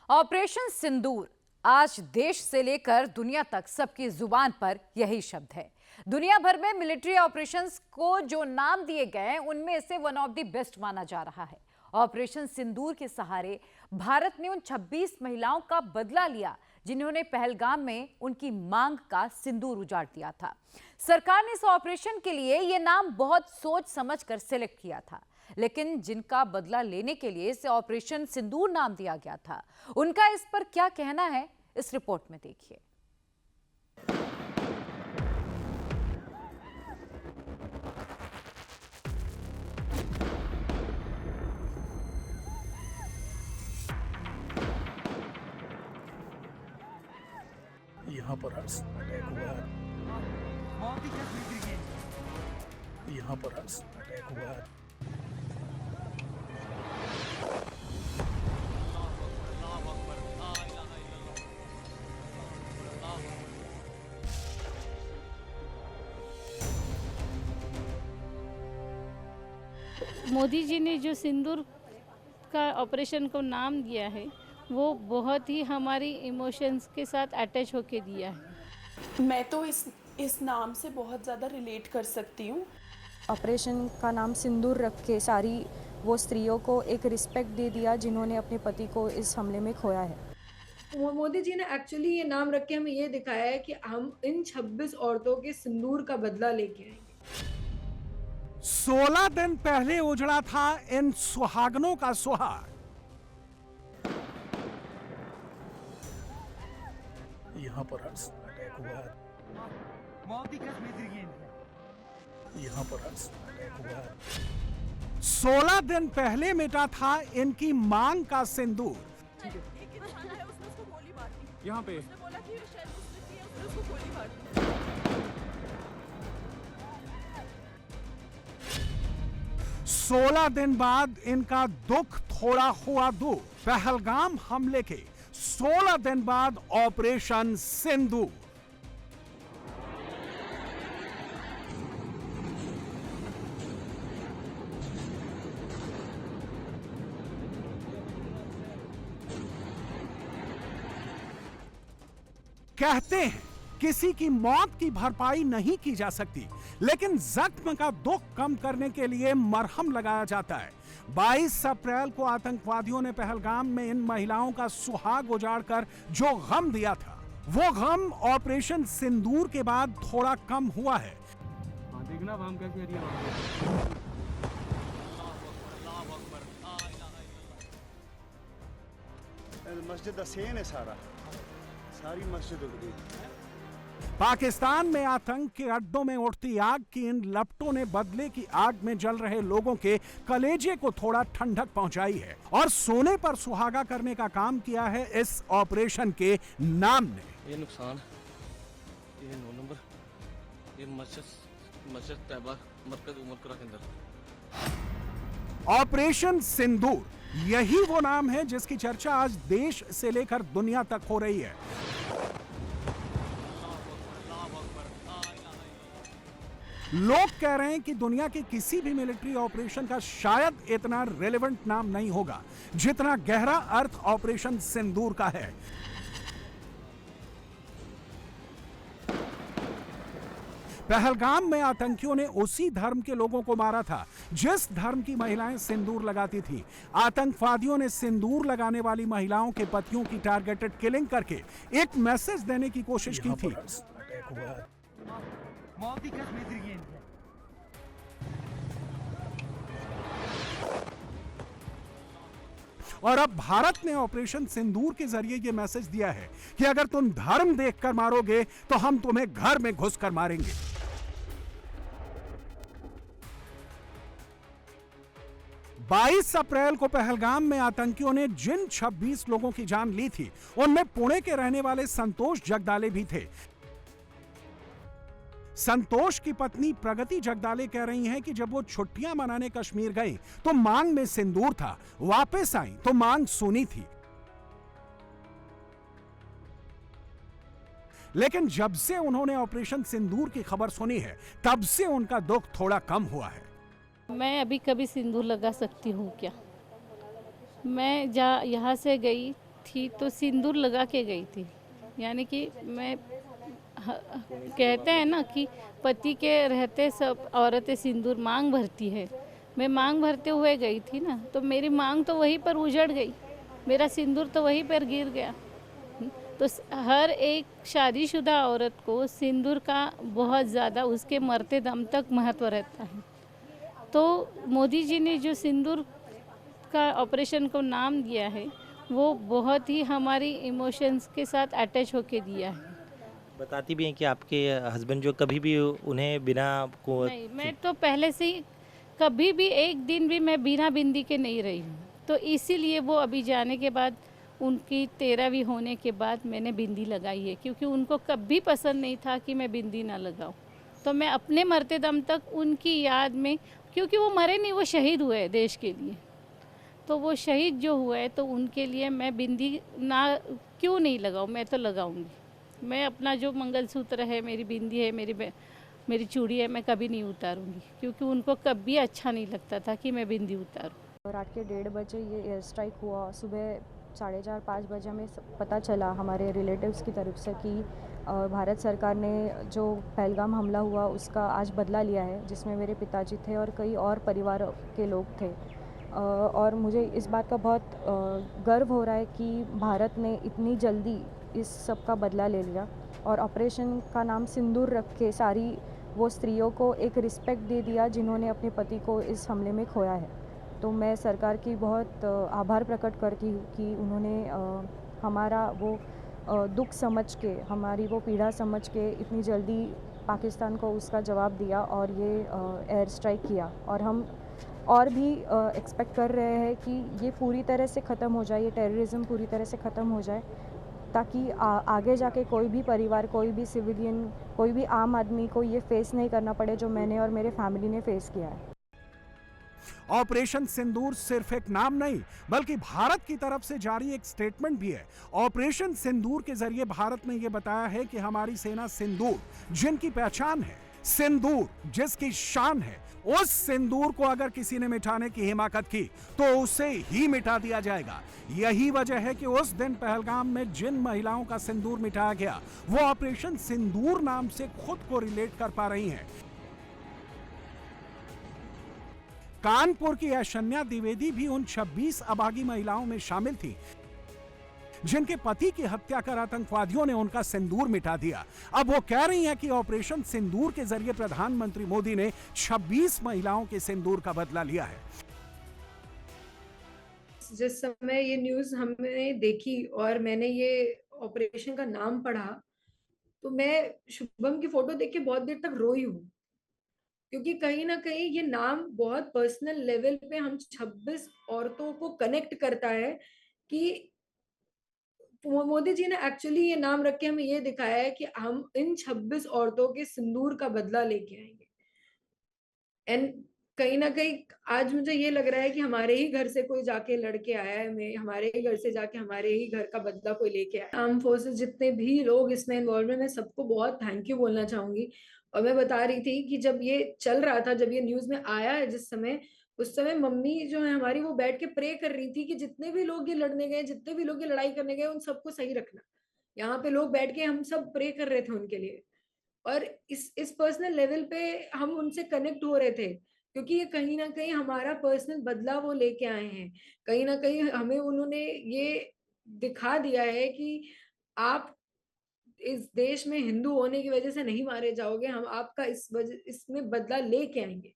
Operation सिंदूर आज देश से लेकर दुनिया तक सबकी जुबान पर यही शब्द है। दुनिया भर में मिलिट्री ऑपरेशंस को जो नाम दिए गए उनमें से वन ऑफ द बेस्ट माना जा रहा है। ऑपरेशन सिंदूर के सहारे भारत ने उन 26 महिलाओं का बदला लिया जिन्होंने पहलगाम में उनकी मांग का सिंदूर उजाड़ दिया था। सरकार ने इस ऑपरेशन के लिए यह नाम बहुत सोच समझकर सिलेक्ट किया था, लेकिन जिनका बदला लेने के लिए इसे ऑपरेशन सिंदूर नाम दिया गया था, उनका इस पर क्या कहना है, इस रिपोर्ट में देखिए। यहाँ पर अटैक हुआ है। यहाँ पर अटैक हुआ है। मोदी जी ने जो सिंदूर का ऑपरेशन को नाम दिया है वो बहुत ही हमारी इमोशंस के साथ अटैच होके दिया है। मैं तो इस नाम से बहुत ज़्यादा रिलेट कर सकती हूँ। ऑपरेशन का नाम सिंदूर रख के सारी वो स्त्रियों को एक रिस्पेक्ट दे दिया जिन्होंने अपने पति को इस हमले में खोया है। मोदी जी ने एक्चुअली ये नाम रख के हमें ये दिखाया है कि हम इन 26 औरतों के सिंदूर का बदला लेके आएंगे। 16 दिन पहले उजड़ा था इन सुहागनों का सुहाग। यहाँ पर अटैक हुआ है। यहाँ पर अटैक हुआ है। 16 दिन पहले मिटा था इनकी मांग का सिंदूर। यहाँ पे 16 दिन बाद इनका दुख थोड़ा हुआ दूर। पहलगाम हमले के 16 दिन बाद ऑपरेशन सिंदूर। कहते हैं किसी की मौत की भरपाई नहीं की जा सकती, लेकिन जख्म का दुख कम करने के लिए मरहम लगाया जाता है। 22 अप्रैल को आतंकवादियों ने पहलगाम में इन महिलाओं का सुहाग उजाड़कर जो गम दिया था, वो गम ऑपरेशन सिंदूर के बाद थोड़ा कम हुआ है। देखना हम कैसे मस्जिद का सेन है सारी मस्जिद उड़ गई। पाकिस्तान में आतंक के अड्डों में उठती आग की इन लपटों ने बदले की आग में जल रहे लोगों के कलेजे को थोड़ा ठंडक पहुंचाई है और सोने पर सुहागा करने का काम किया है इस ऑपरेशन के नाम ने। ये नुकसान, ये 9 नंबर, ये मस्जिद तैयबा मरकज उमरकरा के अंदर। ऑपरेशन सिंदूर, यही वो नाम है जिसकी चर्चा आज देश से लेकर दुनिया तक हो रही है। लोग कह रहे हैं कि दुनिया के किसी भी मिलिट्री ऑपरेशन का शायद इतना रेलेवेंट नाम नहीं होगा जितना गहरा अर्थ ऑपरेशन सिंदूर का है। पहलगाम में आतंकियों ने उसी धर्म के लोगों को मारा था जिस धर्म की महिलाएं सिंदूर लगाती थी। आतंकवादियों ने सिंदूर लगाने वाली महिलाओं के पतियों की टारगेटेड किलिंग करके एक मैसेज देने की कोशिश की थी। और अब भारत ने ऑपरेशन सिंदूर के जरिए यह मैसेज दिया है कि अगर तुम धर्म देखकर मारोगे तो हम तुम्हें घर में घुसकर मारेंगे। बाईस अप्रैल को पहलगाम में आतंकियों ने जिन 26 लोगों की जान ली थी, उनमें पुणे के रहने वाले संतोष जगदाले भी थे। संतोष की पत्नी प्रगति जगदाले कह रही हैं कि जब वो छुट्टियां मनाने कश्मीर गई तो मांग में सिंदूर था, वापस आई तो मांग सूनी थी। लेकिन जब से उन्होंने ऑपरेशन सिंदूर की खबर सुनी है, तब से उनका दुख थोड़ा कम हुआ है। मैं अभी कभी सिंदूर लगा सकती हूँ क्या? मैं यहाँ से गई थी तो सिंदूर लगा के गई थी। यानी कि मैं कहते हैं ना कि पति के रहते सब औरतें सिंदूर मांग भरती है। मैं मांग भरते हुए गई थी ना, तो मेरी मांग तो वहीं पर उजड़ गई, मेरा सिंदूर तो वहीं पर गिर गया। तो हर एक शादीशुदा औरत को सिंदूर का बहुत ज़्यादा उसके मरते दम तक महत्व रहता है। तो मोदी जी ने जो सिंदूर का ऑपरेशन को नाम दिया है, वो बहुत ही हमारी इमोशंस के साथ अटैच होके दिया है। बताती भी हैं कि आपके हस्बैंड जो कभी भी उन्हें बिना को नहीं, मैं तो पहले से ही कभी भी एक दिन भी मैं बिना बिंदी के नहीं रही हूँ। तो इसीलिए वो अभी जाने के बाद, उनकी 13वीं होने के बाद मैंने बिंदी लगाई है, क्योंकि उनको कभी पसंद नहीं था कि मैं बिंदी ना लगाऊं। तो मैं अपने मरते दम तक उनकी याद में, क्योंकि वो मरे नहीं, वो शहीद हुए देश के लिए, तो वो शहीद जो हुए तो उनके लिए मैं बिंदी ना क्यों नहीं लगाऊं, मैं तो लगाऊंगी। मैं अपना जो मंगलसूत्र है, मेरी बिंदी है, मेरी चूड़ी है, मैं कभी नहीं उतारूंगी, क्योंकि उनको कभी अच्छा नहीं लगता था कि मैं बिंदी उतारूं। रात के 1:30 बजे ये एयर स्ट्राइक हुआ। सुबह 4:30-5 बजे हमें पता चला हमारे रिलेटिव्स की तरफ से कि भारत सरकार ने जो पहलगाम हमला हुआ उसका आज बदला लिया है, जिसमें मेरे पिताजी थे और कई और परिवार के लोग थे। और मुझे इस बात का बहुत गर्व हो रहा है कि भारत ने इतनी जल्दी इस सब का बदला ले लिया और ऑपरेशन का नाम सिंदूर रख के सारी वो स्त्रियों को एक रिस्पेक्ट दे दिया जिन्होंने अपने पति को इस हमले में खोया है। तो मैं सरकार की बहुत आभार प्रकट करती हूँ कि उन्होंने हमारा वो दुख समझ के, हमारी वो पीड़ा समझ के इतनी जल्दी पाकिस्तान को उसका जवाब दिया और ये एयर स्ट्राइक किया। और हम और भी एक्सपेक्ट कर रहे हैं कि ये पूरी तरह से ख़त्म हो जाए, ये टेररिज्म पूरी तरह से ख़त्म हो जाए, ताकि आगे जाके कोई भी परिवार, कोई भी सिविलियन, कोई भी आम आदमी को ये फेस नहीं करना पड़े जो मैंने और मेरे फैमिली ने फेस किया है। ऑपरेशन सिंदूर सिर्फ एक नाम नहीं, बल्कि भारत की तरफ से जारी एक स्टेटमेंट भी है। ऑपरेशन सिंदूर के जरिए भारत ने यह बताया है कि हमारी सेना सिंदूर जिनकी पहचान है, सिंदूर जिसकी शान है, उस सिंदूर को अगर किसी ने मिटाने की हिमाकत की तो उसे ही मिटा दिया जाएगा। यही वजह है कि उस दिन पहलगाम में जिन महिलाओं का सिंदूर मिटाया गया वो ऑपरेशन सिंदूर नाम से खुद को रिलेट कर पा रही हैं। कानपुर की ऐशन्या द्विवेदी भी उन 26 अभागी महिलाओं में शामिल थी जिनके पति की हत्या कर आतंकवादियों ने उनका सिंदूर मिटा दिया। अब वो कह रही हैं कि ऑपरेशन सिंदूर के जरिए प्रधानमंत्री मोदी ने 26 महिलाओं के सिंदूर का बदला लिया है। जिस समय ये न्यूज़ हमने देखी और मैंने ये ऑपरेशन का नाम पढ़ा, तो मैं शुभम की फोटो देख के बहुत देर तक रोई हूँ, क्योंकि कहीं ना कहीं ये नाम बहुत पर्सनल लेवल पे हम 26 औरतों को कनेक्ट करता है कि मोदी जी ने एक्चुअली ये नाम रख के हमें ये दिखाया है कि हम इन 26 औरतों के सिंदूर का बदला लेके आएंगे। एंड कहीं ना कहीं आज मुझे ये लग रहा है कि हमारे ही घर से कोई जाके लड़के आया है, मैं हमारे ही घर से जाके हमारे ही घर का बदला कोई लेके आया। आर्म फोर्सेस जितने भी लोग इसमें इन्वॉल्व हैं, मैं सबको बहुत थैंक यू बोलना चाहूंगी। और मैं बता रही थी कि जब ये चल रहा था, जब ये न्यूज में आया है जिस समय, उस समय मम्मी जो है हमारी, वो बैठ के प्रे कर रही थी कि जितने भी लोग ये लड़ने गए, जितने भी लोग ये लड़ाई करने गए, उन सबको सही रखना। यहाँ पे लोग बैठ के हम सब प्रे कर रहे थे उनके लिए, और इस पर्सनल लेवल पे हम उनसे कनेक्ट हो रहे थे, क्योंकि ये कहीं ना कहीं हमारा पर्सनल बदला वो लेके आए हैं। कहीं ना कहीं हमें उन्होंने ये दिखा दिया है कि आप इस देश में हिंदू होने की वजह से नहीं मारे जाओगे, हम आपका इसमें बदला लेके आएंगे।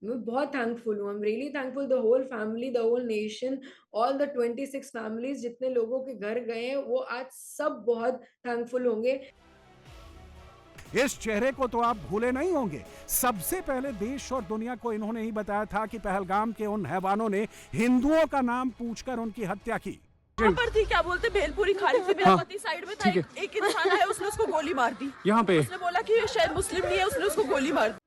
मैं बहुत थैंकफुल हूँ, I am really thankful, the whole family, the whole nation, all the 26 families जितने लोगों के घर गए हैं, वो आज सब बहुत थैंकफुल होंगे। इस चेहरे को तो आप भूले नहीं होंगे। सबसे पहले देश और दुनिया को इन्होंने ही बताया था कि पहलगाम के उन हैवानों ने हिंदुओं का नाम पूछकर उनकी हत्या की। यहाँ पर थी, क्या बोलते, भेलपुरी खाड़ी से मेरा पति साइड में था, एक इंसान आया, उसने उसको गोली मार दी। यहाँ पे उसने बोला कि शायद मुस्लिम नहीं है, उसने उसको गोली मार दी।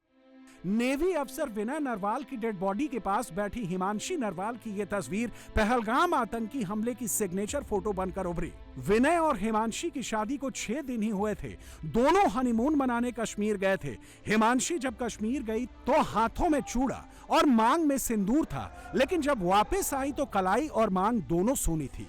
नेवी अफसर विनय नरवाल की डेड बॉडी के पास बैठी हिमांशी नरवाल की यह तस्वीर पहलगाम आतंकी हमले की सिग्नेचर फोटो बनकर उभरी। विनय और हिमांशी की शादी को 6 दिन ही हुए थे। दोनों हनीमून मनाने कश्मीर गए थे। हिमांशी जब कश्मीर गई तो हाथों में चूड़ा और मांग में सिंदूर था, लेकिन जब वापस आई तो कलाई और मांग दोनों सूनी थी।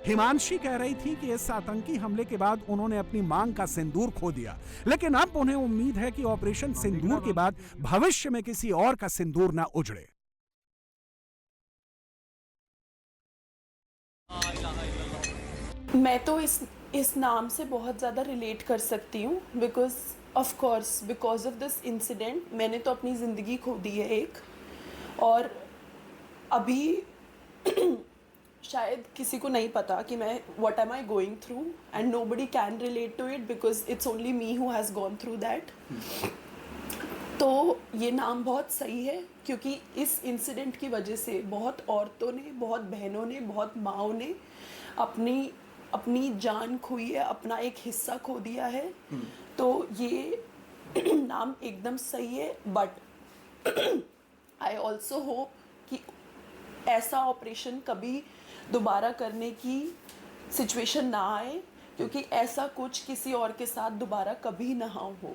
हिमांशी कह रही थी कि इस आतंकी हमले के बाद उन्होंने अपनी मांग का सिंदूर खो दिया, लेकिन अब उन्हें उम्मीद है कि ऑपरेशन सिंदूर के बाद भविष्य में किसी और का सिंदूर न उजड़े। मैं तो इस नाम से बहुत ज़्यादा रिलेट कर सकती हूँ बिकॉज ऑफ दिस इंसिडेंट मैंने तो अपनी ज़िंदगी खो दी है एक, और अभी शायद किसी को नहीं पता कि मैं what am I going through, and nobody can relate to it because it's only me who has gone through that. तो ये नाम बहुत सही है क्योंकि इस इंसिडेंट की वजह से बहुत औरतों ने, बहुत बहनों ने, बहुत माँओं ने अपनी जान खोई है, अपना एक हिस्सा खो दिया है। तो ये नाम एकदम सही है, बट आई ऑल्सो होप कि ऐसा ऑपरेशन कभी दोबारा करने की सिचुएशन ना आए, क्योंकि ऐसा कुछ किसी और के साथ दोबारा कभी ना हो।